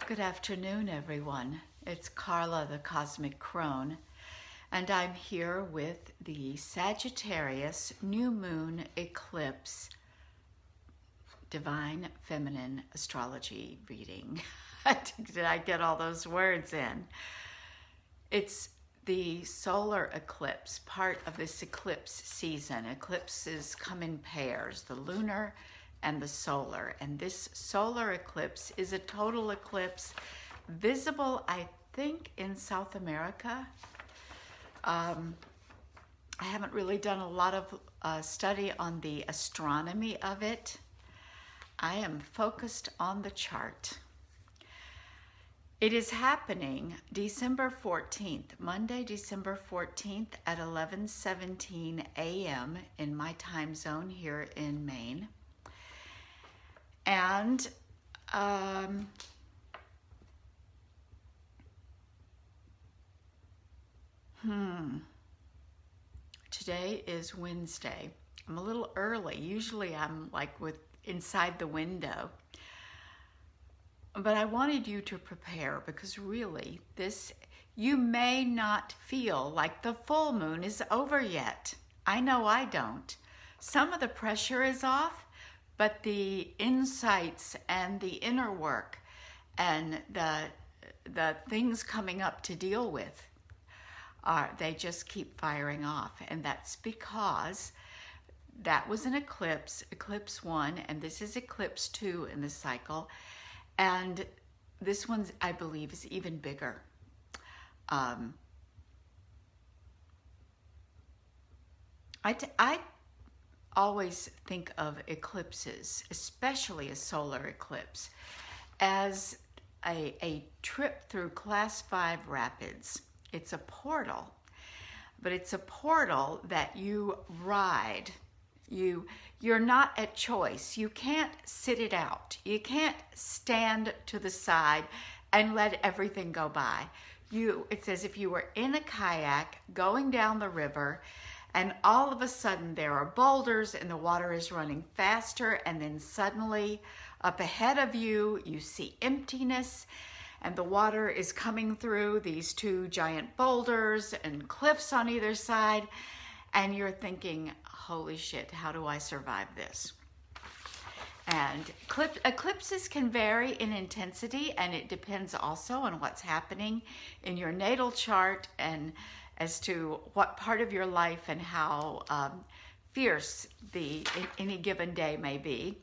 Good afternoon, everyone. It's Carla, the Cosmic Crone, and I'm here with the Sagittarius New Moon Eclipse Divine Feminine Astrology reading. Did I get all those words in? It's the solar eclipse, part of this eclipse season. Eclipses come in pairs, the lunar and the solar. And this solar eclipse is a total eclipse visible, I think, in South America. I haven't really done a lot of study on the astronomy of it. I am focused on the chart. It is happening December 14th, Monday, December 14th at 11:17 a.m. in my time zone here in Maine. And today is Wednesday. I'm a little early. Usually I'm like inside the window. But I wanted you to prepare because really you may not feel like the full moon is over yet. I know I don't. Some of the pressure is off, but the insights and the inner work and the things coming up to deal with they just keep firing off. And that's because that was an eclipse, Eclipse 1, and this is Eclipse 2 in the cycle. And this one, I believe, is even bigger. I always think of eclipses, especially a solar eclipse, as a trip through Class 5 rapids. It's a portal, but it's a portal that you ride. You're not at choice. You can't sit it out. You can't stand to the side and let everything go by. It's as if you were in a kayak going down the river, and all of a sudden there are boulders and the water is running faster, and then suddenly up ahead of you, you see emptiness, and the water is coming through these two giant boulders and cliffs on either side, and you're thinking, holy shit, how do I survive this? And eclipses can vary in intensity, and it depends also on what's happening in your natal chart and as to what part of your life and how fierce any given day may be.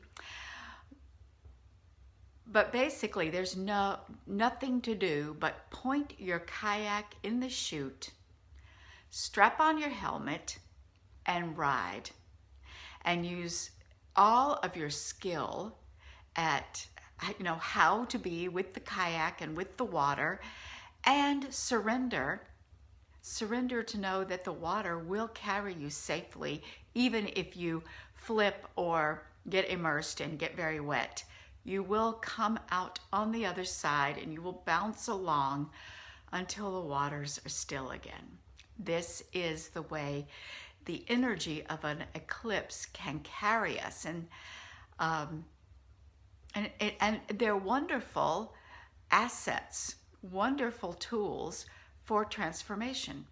But basically, there's nothing to do but point your kayak in the chute, strap on your helmet, and ride, and use all of your skill at how to be with the kayak and with the water, and surrender to know that the water will carry you safely, even if you flip or get immersed and get very wet. You will come out on the other side and you will bounce along until the waters are still again. This is the way the energy of an eclipse can carry us, and they're wonderful assets, wonderful tools for transformation,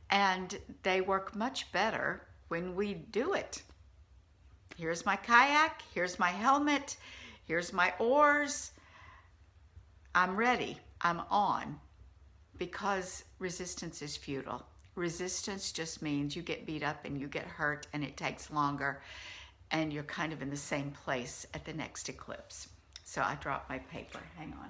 and they work much better when we do it. Here's my kayak, here's my helmet, here's my oars. I'm ready, I'm on, because resistance is futile. Resistance just means you get beat up and you get hurt and it takes longer and you're kind of in the same place at the next eclipse. So I dropped my paper, hang on.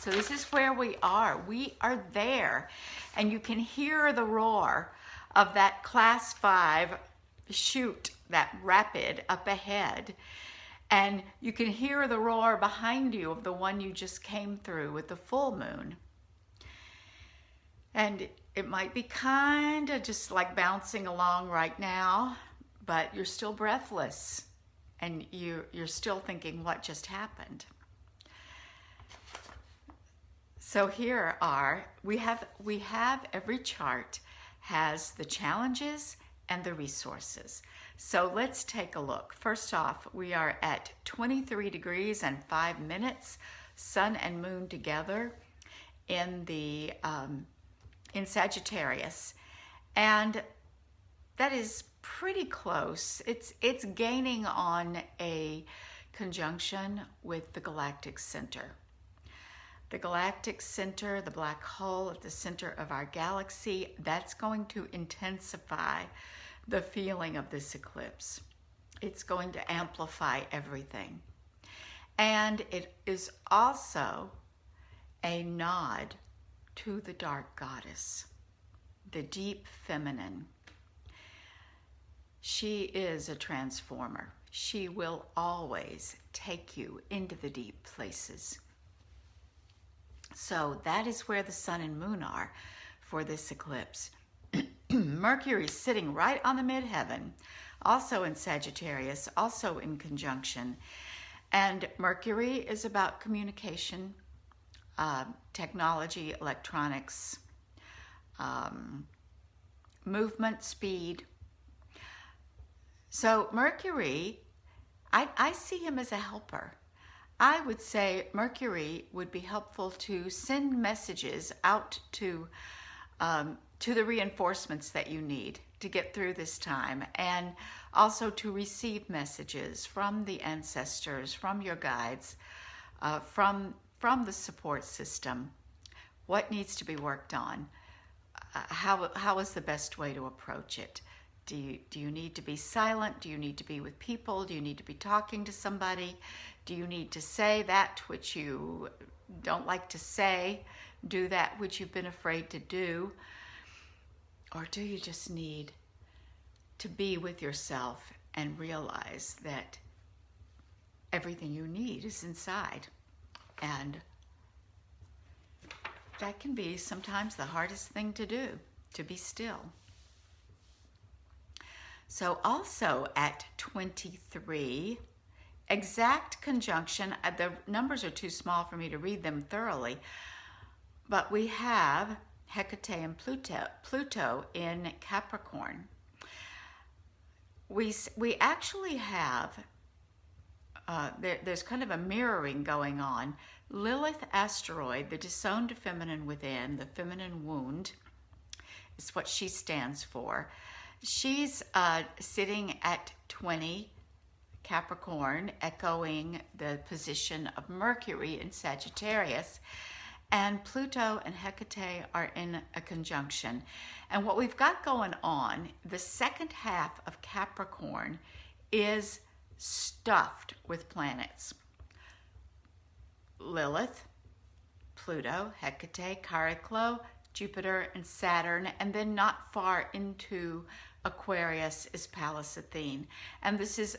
So this is where we are. We are there, and you can hear the roar of that Class 5 chute, that rapid up ahead. And you can hear the roar behind you of the one you just came through with the full moon. And it might be kind of just like bouncing along right now, but you're still breathless and you're still thinking, what just happened? So here we have every chart has the challenges and the resources. So let's take a look. First off, we are at 23 degrees and 5 minutes, sun and moon together in the in Sagittarius, and that is pretty close. It's gaining on a conjunction with the galactic center. The galactic center, the black hole at the center of our galaxy, that's going to intensify the feeling of this eclipse. It's going to amplify everything. And it is also a nod to the dark goddess, the deep feminine. She is a transformer. She will always take you into the deep places. So that is where the sun and moon are for this eclipse. Mercury is sitting right on the midheaven, also in Sagittarius, also in conjunction. And Mercury is about communication, technology, electronics, movement, speed. So Mercury, I see him as a helper. I would say Mercury would be helpful to send messages out to the reinforcements that you need to get through this time, and also to receive messages from the ancestors, from your guides, from the support system. What needs to be worked on? How is the best way to approach it? Do you need to be silent? Do you need to be with people? Do you need to be talking to somebody? Do you need to say that which you don't like to say? Do that which you've been afraid to do? Or do you just need to be with yourself and realize that everything you need is inside? And that can be sometimes the hardest thing to do, to be still. So also at 23, exact conjunction, the numbers are too small for me to read them thoroughly, but we have Hecate and Pluto in Capricorn. We actually have, there's kind of a mirroring going on. Lilith asteroid, the disowned feminine within, the feminine wound, is what she stands for. She's sitting at 20 Capricorn, echoing the position of Mercury in Sagittarius, and Pluto and Hecate are in a conjunction. And what we've got going on, the second half of Capricorn is stuffed with planets. Lilith, Pluto, Hecate, Chariklo, Jupiter, and Saturn, and then not far into Aquarius is Pallas Athene. And this is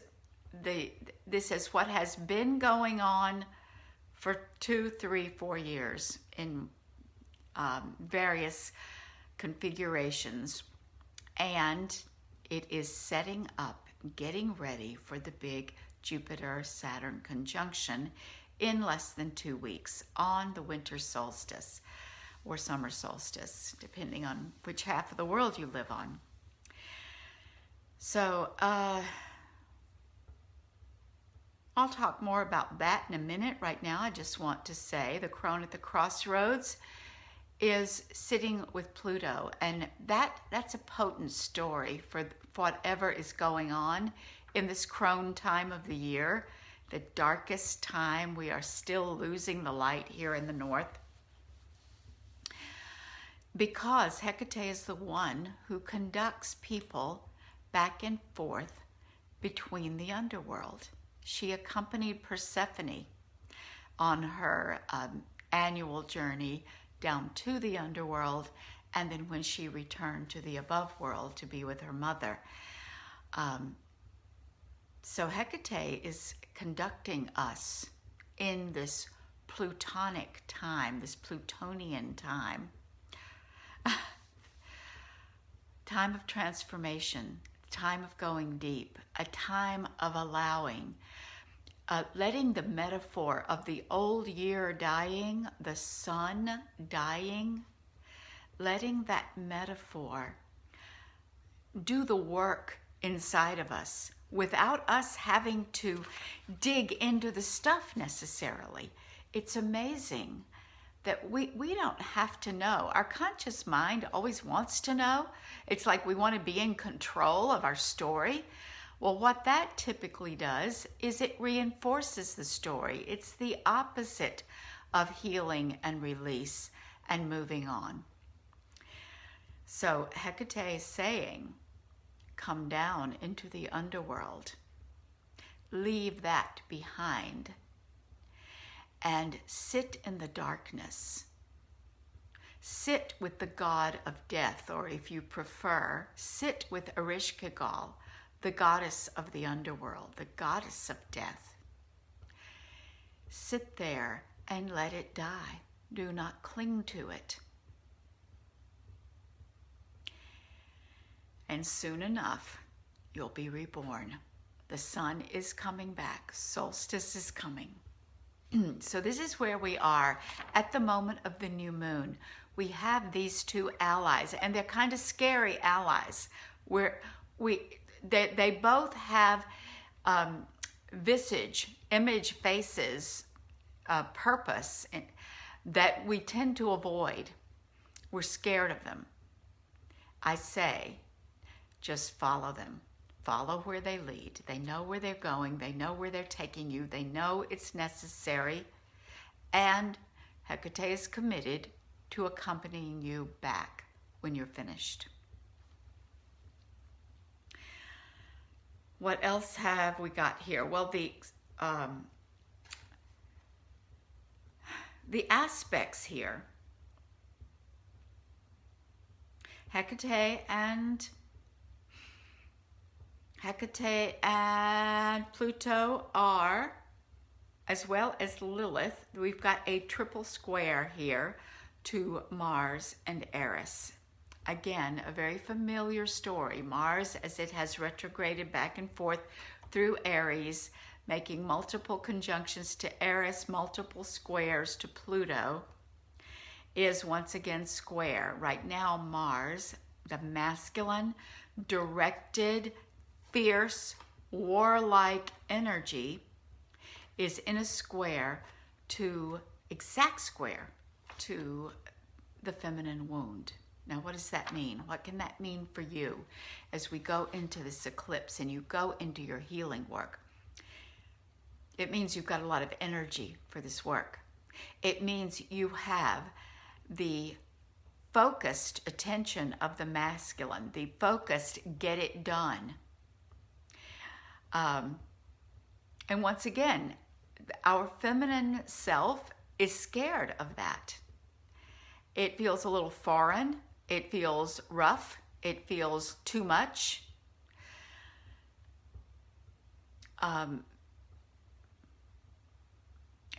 what has been going on for 2, 3, 4 years in various configurations, and it is setting up, getting ready for the big Jupiter-Saturn conjunction in less than 2 weeks on the winter solstice or summer solstice, depending on which half of the world you live on. So I'll talk more about that in a minute. Right now, I just want to say the crone at the crossroads is sitting with Pluto, and that's a potent story for whatever is going on in this crone time of the year, the darkest time. We are still losing the light here in the north, because Hecate is the one who conducts people back and forth between the underworld. She accompanied Persephone on her annual journey down to the underworld, and then when she returned to the above world to be with her mother. So Hecate is conducting us in this Plutonic time, this Plutonian time, time of transformation, time of going deep, a time of allowing, letting the metaphor of the old year dying, the sun dying, letting that metaphor do the work inside of us without us having to dig into the stuff necessarily. It's amazing that we don't have to know. Our conscious mind always wants to know. It's like we want to be in control of our story. Well, what that typically does is it reinforces the story. It's the opposite of healing and release and moving on. So Hecate is saying, come down into the underworld. Leave that behind and sit in the darkness. Sit with the god of death, or if you prefer, sit with Ereshkigal, the goddess of the underworld, the goddess of death. Sit there and let it die. Do not cling to it. And soon enough, you'll be reborn. The sun is coming back. Solstice is coming. So this is where we are at the moment of the new moon. We have these two allies, and they're kind of scary allies. They both have visage, image, faces, purpose that we tend to avoid. We're scared of them. I say, just follow them. Follow where they lead. They know where they're going. They know where they're taking you. They know it's necessary. And Hecate is committed to accompanying you back when you're finished. What else have we got here? Well, the aspects here. Hecate and Pluto are, as well as Lilith, we've got a triple square here to Mars and Eris. Again, a very familiar story. Mars, as it has retrograded back and forth through Aries, making multiple conjunctions to Eris, multiple squares to Pluto, is once again square. Right now, Mars, the masculine, directed, fierce, warlike energy, is in a exact square to the feminine wound. Now, what does that mean? What can that mean for you as we go into this eclipse and you go into your healing work? It means you've got a lot of energy for this work. It means you have the focused attention of the masculine, the focused get it done. And once again, our feminine self is scared of that. It feels a little foreign. It feels rough. It feels too much.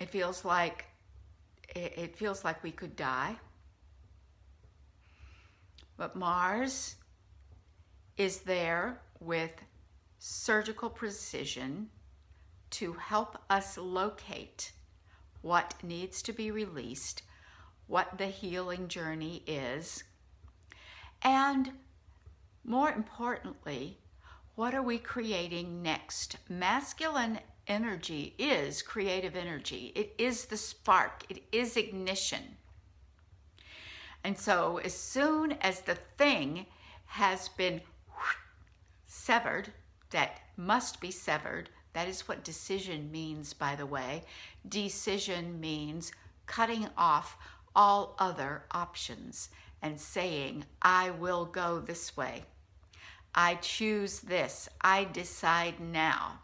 It feels like we could die. But Mars is there with surgical precision to help us locate what needs to be released, what the healing journey is, and more importantly, what are we creating next? Masculine energy is creative energy. It is the spark. It is ignition. And so as soon as the thing has been severed, that must be severed. That is what decision means, by the way. Decision means cutting off all other options and saying, I will go this way. I choose this. I decide now.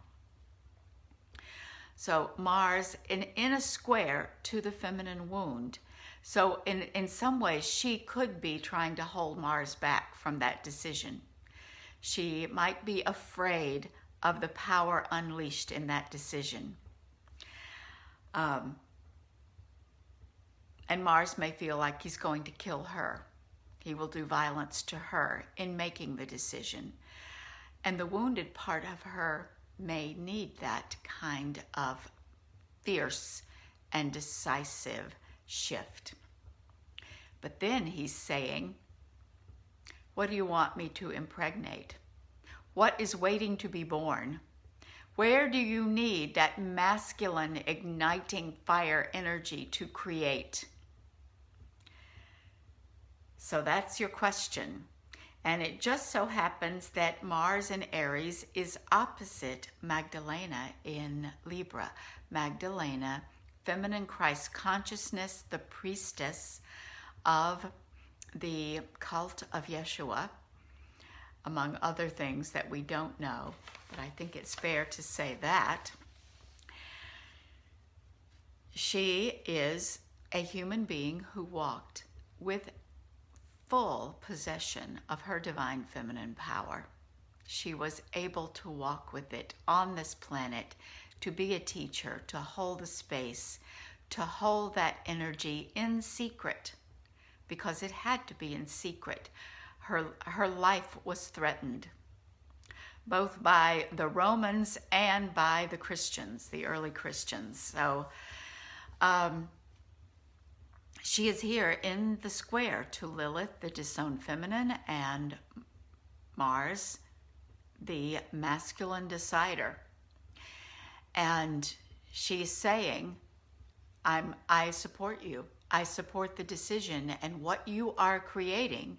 So Mars in a square to the feminine wound. So in some ways, she could be trying to hold Mars back from that decision. She might be afraid of the power unleashed in that decision. And Mars may feel like he's going to kill her. He will do violence to her in making the decision. And the wounded part of her may need that kind of fierce and decisive shift. But then he's saying, what do you want me to impregnate? What is waiting to be born? Where do you need that masculine igniting fire energy to create? So that's your question. And it just so happens that Mars in Aries is opposite Magdalena in Libra. Magdalena, feminine Christ consciousness, the priestess of the cult of Yeshua, among other things that we don't know, but I think it's fair to say that. She is a human being who walked with full possession of her divine feminine power. She was able to walk with it on this planet, to be a teacher, to hold a space, to hold that energy in secret, because it had to be in secret. Her life was threatened, both by the Romans and by the Christians, the early Christians. So she is here in the square to Lilith, the disowned feminine, and Mars, the masculine decider. And she's saying, I support you. I support the decision, and what you are creating,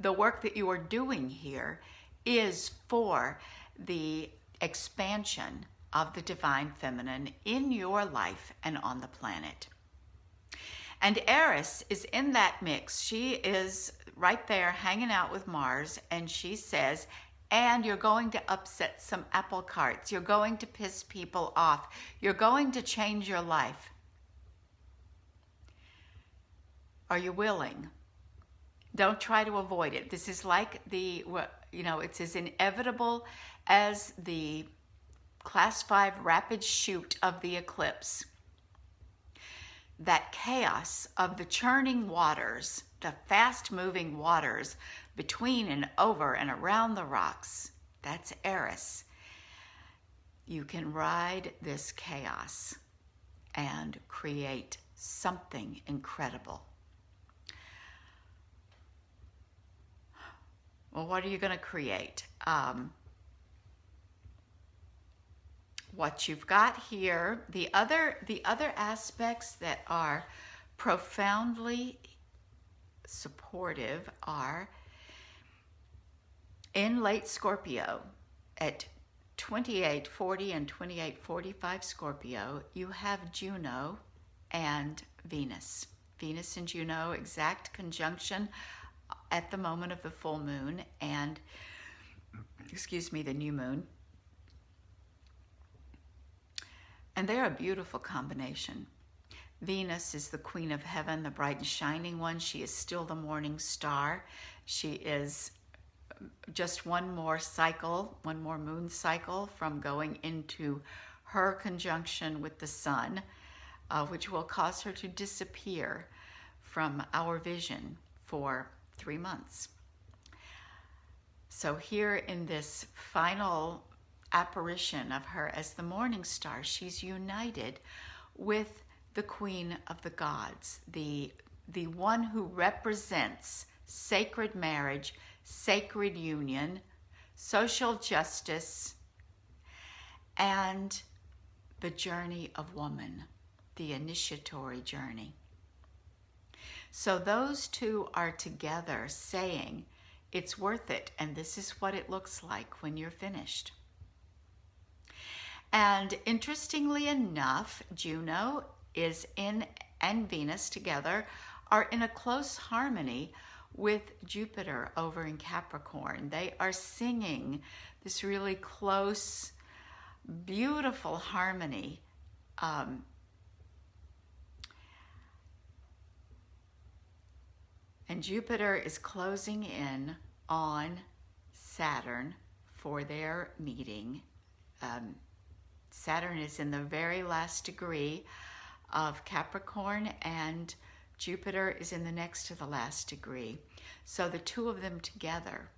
the work that you are doing here, is for the expansion of the divine feminine in your life and on the planet. And Eris is in that mix. She is right there hanging out with Mars, and she says, and you're going to upset some apple carts. You're going to piss people off. You're going to change your life. Are you willing? Don't try to avoid it. This is like it's as inevitable as the class 5 rapid shoot of the eclipse. That chaos of the churning waters, the fast-moving waters between and over and around the rocks, that's Eris. You can ride this chaos and create something incredible. Well, what are you going to create? What you've got here, the other aspects that are profoundly supportive are in late Scorpio at 2840 and 2845 Scorpio, you have Juno and Venus. Venus and Juno, exact conjunction at the moment of the full moon and, the new moon. And they're a beautiful combination. Venus is the queen of heaven, the bright and shining one. She is still the morning star. She is just one more moon cycle from going into her conjunction with the sun, which will cause her to disappear from our vision for 3 months. So here in this final apparition of her as the morning star, she's united with the queen of the gods, the one who represents sacred marriage, sacred union, social justice, and the journey of woman, the initiatory journey. So those two are together saying, it's worth it, and this is what it looks like when you're finished. And interestingly enough, Juno and Venus together are in a close harmony with Jupiter over in Capricorn. They are singing this really close, beautiful harmony. And Jupiter is closing in on Saturn for their meeting. Saturn is in the very last degree of Capricorn, and Jupiter is in the next to the last degree. So the two of them together,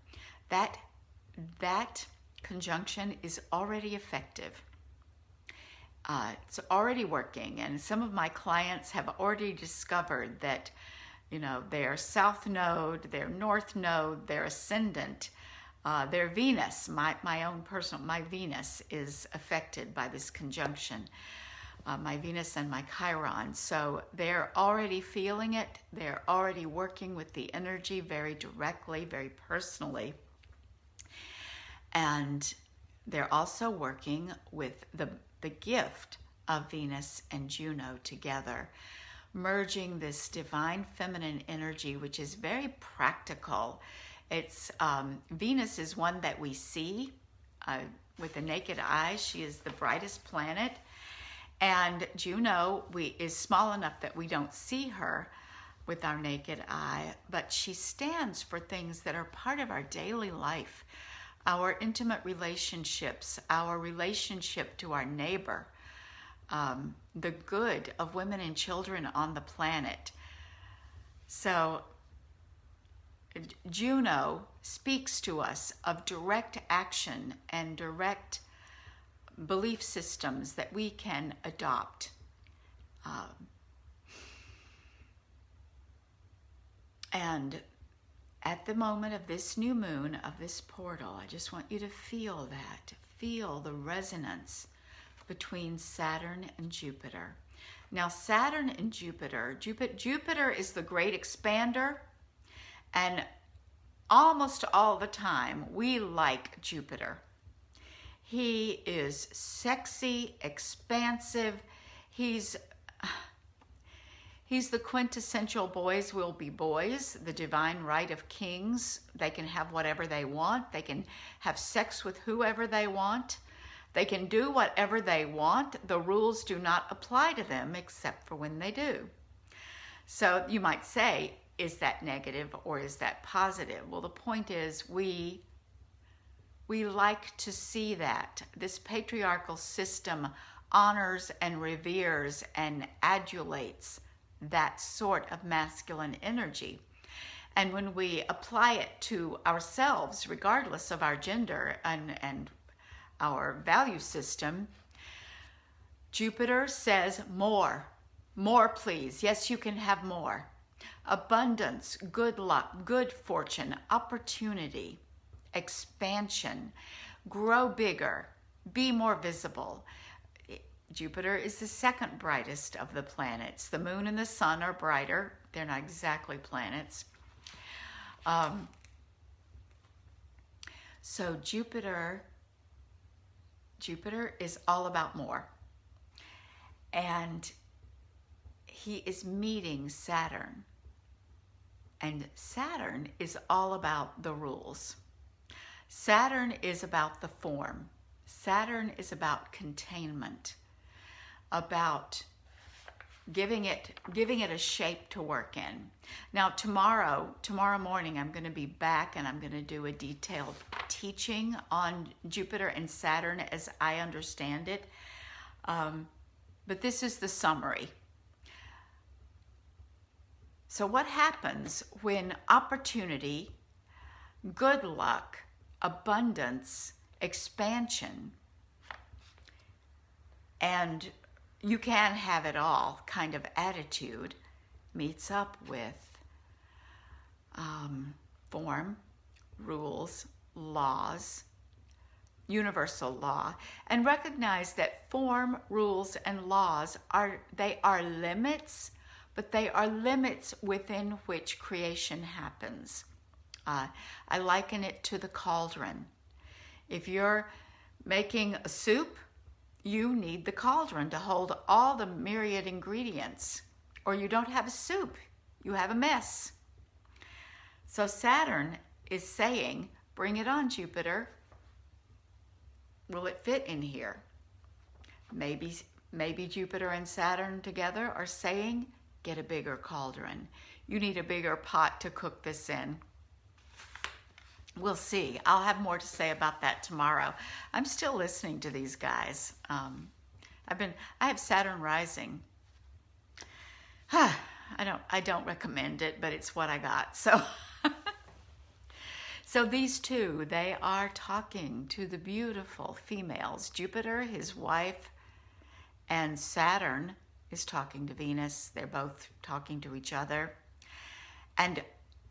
that conjunction is already effective. It's already working, and some of my clients have already discovered that their south node, their north node, their ascendant Their Venus, my own personal, my Venus is affected by this conjunction. My Venus and my Chiron. So they're already feeling it. They're already working with the energy very directly, very personally. And they're also working with the gift of Venus and Juno together, merging this divine feminine energy, which is very practical. It's Venus is one that we see with the naked eye. She is the brightest planet. And Juno is small enough that we don't see her with our naked eye, but she stands for things that are part of our daily life, our intimate relationships, our relationship to our neighbor, the good of women and children on the planet. So Juno speaks to us of direct action and direct belief systems that we can adopt. And at the moment of this new moon, of this portal, I just want you to feel that. Feel the resonance between Saturn and Jupiter. Now, Saturn and Jupiter is the great expander, and almost all the time we like Jupiter. He is sexy, expansive. He's the quintessential boys will be boys, the divine right of kings. They can have whatever they want. They can have sex with whoever they want. They can do whatever they want. The rules do not apply to them except for when they do. So you might say, is that negative or is that positive? Well, the point is we like to see that. This patriarchal system honors and reveres and adulates that sort of masculine energy. And when we apply it to ourselves, regardless of our gender and our value system, Jupiter says more please. Yes, you can have more. Abundance, good luck, good fortune, opportunity, expansion, grow bigger, be more visible. Jupiter is the second brightest of the planets. The moon and the sun are brighter. They're not exactly planets. So Jupiter is all about more. And he is meeting Saturn. And Saturn is all about the rules. Saturn is about the form. Saturn is about containment, about giving it a shape to work in. Now tomorrow morning, I'm going to be back and I'm going to do a detailed teaching on Jupiter and Saturn as I understand it. But this is the summary. So what happens when opportunity, good luck, abundance, expansion, and you can have it all kind of attitude meets up with form, rules, laws, universal law, and recognize that form, rules, and laws are limits, but they are limits within which creation happens. I liken it to the cauldron. If you're making a soup, you need the cauldron to hold all the myriad ingredients, or you don't have a soup, you have a mess. So Saturn is saying, bring it on, Jupiter. Will it fit in here? Maybe Jupiter and Saturn together are saying, get a bigger cauldron. You need a bigger pot to cook this in. We'll see. I'll have more to say about that tomorrow. I'm still listening to these guys. I have Saturn rising. I don't recommend it, but it's what I got. So these two, they are talking to the beautiful females. Jupiter, his wife, and Saturn is talking to Venus. They're both talking to each other. And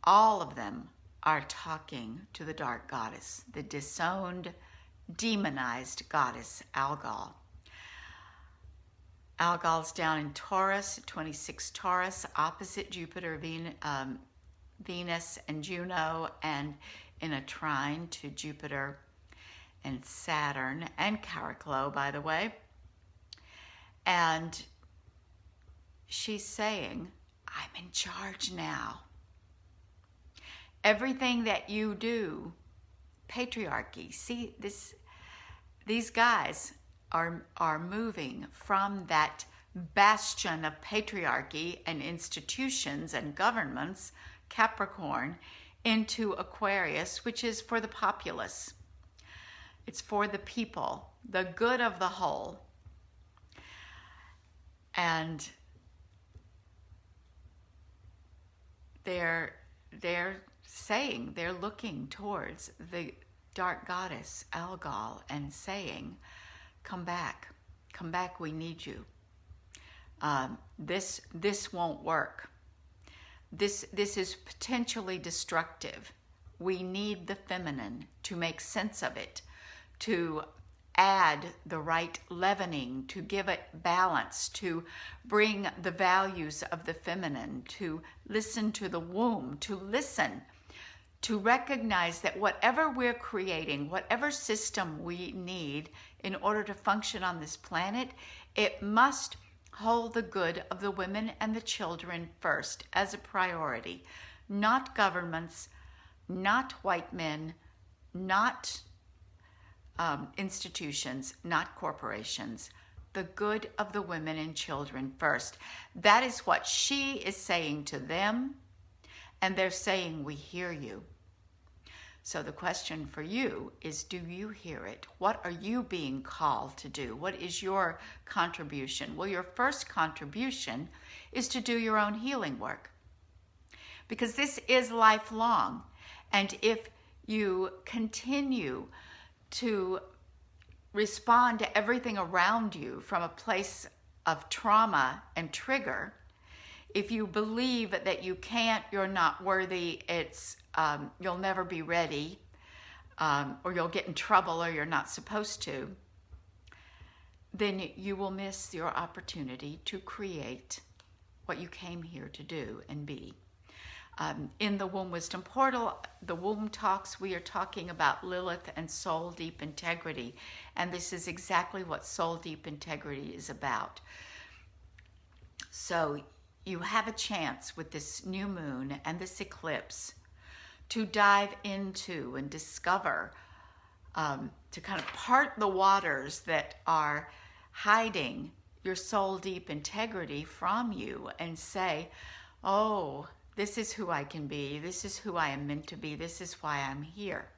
all of them are talking to the dark goddess, the disowned, demonized goddess Algol. Algol's down in Taurus, 26 Taurus, opposite Jupiter, Venus, and Juno, and in a trine to Jupiter and Saturn, and Caraclo, by the way. And she's saying, I'm in charge now. Everything that you do, patriarchy, see, these guys are moving from that bastion of patriarchy and institutions and governments, Capricorn, into Aquarius, which is for the populace. It's for the people, the good of the whole. And they're saying, they're looking towards the dark goddess Algol and saying, come back, we need you. This won't work. This is potentially destructive. We need the feminine to make sense of it, to add the right leavening, to give it balance, to bring the values of the feminine, to listen to the womb, to listen, to recognize that whatever we're creating, whatever system we need in order to function on this planet, it must hold the good of the women and the children first as a priority. Not governments, not white men, not institutions, not corporations. The good of the women and children first. That is what she is saying to them, and they're saying, we hear you. So the question for you is, do you hear it? What are you being called to do? What is your contribution? Well, your first contribution is to do your own healing work, because this is lifelong. And if you continue to respond to everything around you from a place of trauma and trigger, if you believe that you can't, you're not worthy, it's you'll never be ready, or you'll get in trouble, or you're not supposed to, then you will miss your opportunity to create what you came here to do and be. In the Womb Wisdom Portal, the Womb Talks, we are talking about Lilith and soul deep integrity. And this is exactly what soul deep integrity is about. So you have a chance with this new moon and this eclipse to dive into and discover, to kind of part the waters that are hiding your soul deep integrity from you and say, oh, this is who I can be. This is who I am meant to be. This is why I'm here.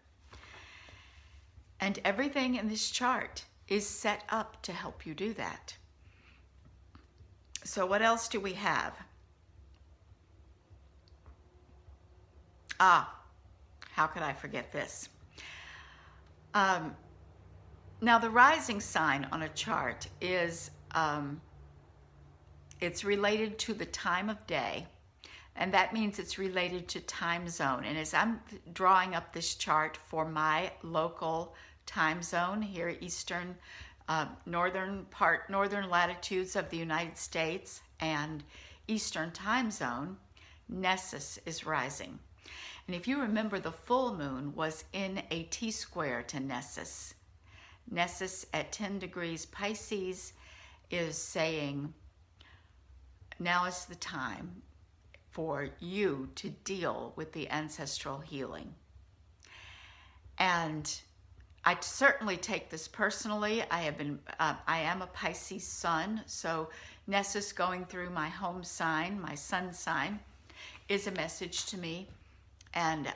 And everything in this chart is set up to help you do that. So what else do we have? How could I forget this? Now the rising sign on a chart is, it's related to the time of day. And that means it's related to time zone. And as I'm drawing up this chart for my local time zone here, eastern, northern latitudes of the United States and eastern time zone, Nessus is rising. And if you remember, the full moon was in a T-square to Nessus. Nessus at 10 degrees Pisces is saying, now is the time for you to deal with the ancestral healing. And I certainly take this personally. I am a Pisces sun, so Nessus going through my home sign, my sun sign, is a message to me. And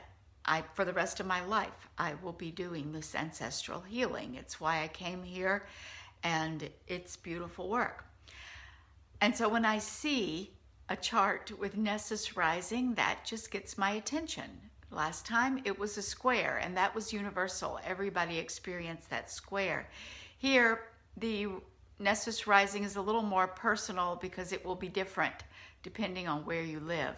for the rest of my life, I will be doing this ancestral healing. It's why I came here, and it's beautiful work. And so when I see a chart with Nessus rising, that just gets my attention. Last time it was a square, and that was universal. Everybody experienced that square. Here, the Nessus rising is a little more personal because it will be different depending on where you live.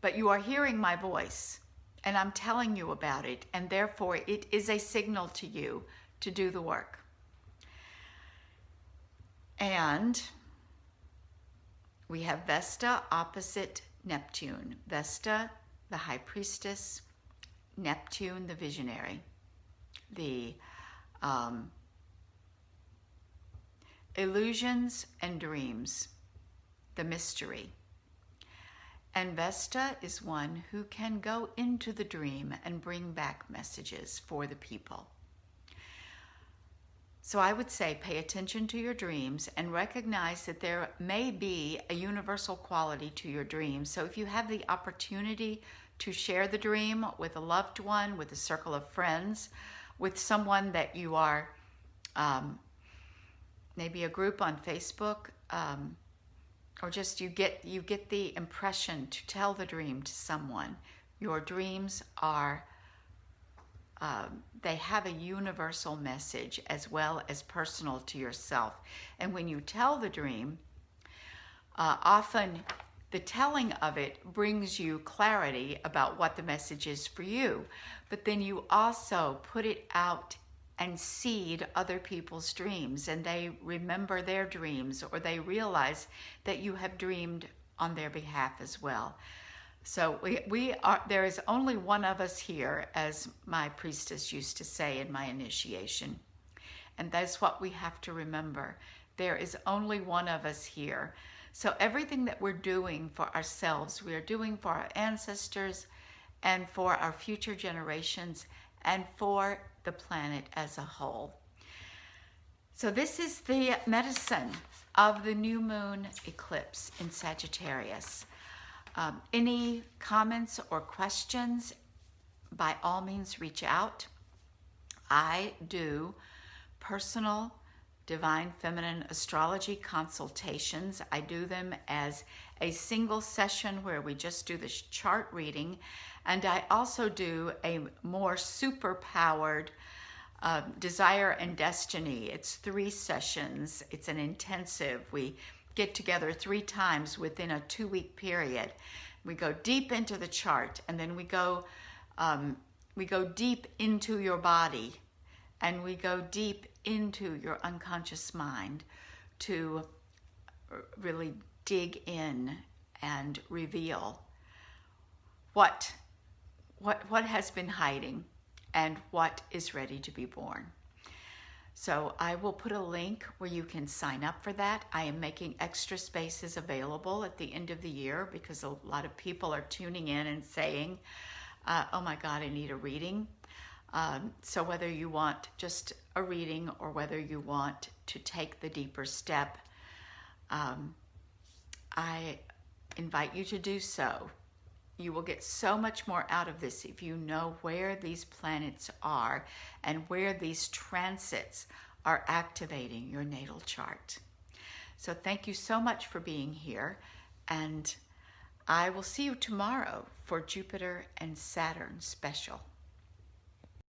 but you are hearing my voice, and I'm telling you about it, and therefore it is a signal to you to do the work. And we have Vesta opposite Neptune. Vesta, the high priestess, Neptune, the visionary, the illusions and dreams, the mystery. And Vesta is one who can go into the dream and bring back messages for the people. So I would say pay attention to your dreams and recognize that there may be a universal quality to your dreams. So if you have the opportunity to share the dream with a loved one, with a circle of friends, with someone that you are, maybe a group on Facebook, or just you get the impression to tell the dream to someone. Your dreams are, they have a universal message as well as personal to yourself. And when you tell the dream, often the telling of it brings you clarity about what the message is for you. But then you also put it out and seed other people's dreams, and they remember their dreams, or they realize that you have dreamed on their behalf as well. So there is only one of us here, as my priestess used to say in my initiation. And that's what we have to remember. There is only one of us here. So everything that we're doing for ourselves, we are doing for our ancestors and for our future generations and for the planet as a whole. So this is the medicine of the new moon eclipse in Sagittarius. Any comments or questions, by all means reach out. I do personal divine feminine astrology consultations. I do them as a single session where we just do this chart reading, and I also do a more superpowered desire and destiny. It's 3 sessions. It's an intensive. We get together 3 times within a 2-week period. We go deep into the chart, and then we go deep into your body, and we go deep into your unconscious mind to really dig in and reveal what has been hiding and what is ready to be born. So I will put a link where you can sign up for that. I am making extra spaces available at the end of the year because a lot of people are tuning in and saying, oh my God, I need a reading. So whether you want just a reading or whether you want to take the deeper step, I invite you to do so. You will get so much more out of this if you know where these planets are and where these transits are activating your natal chart. So thank you so much for being here, and I will see you tomorrow for Jupiter and Saturn special.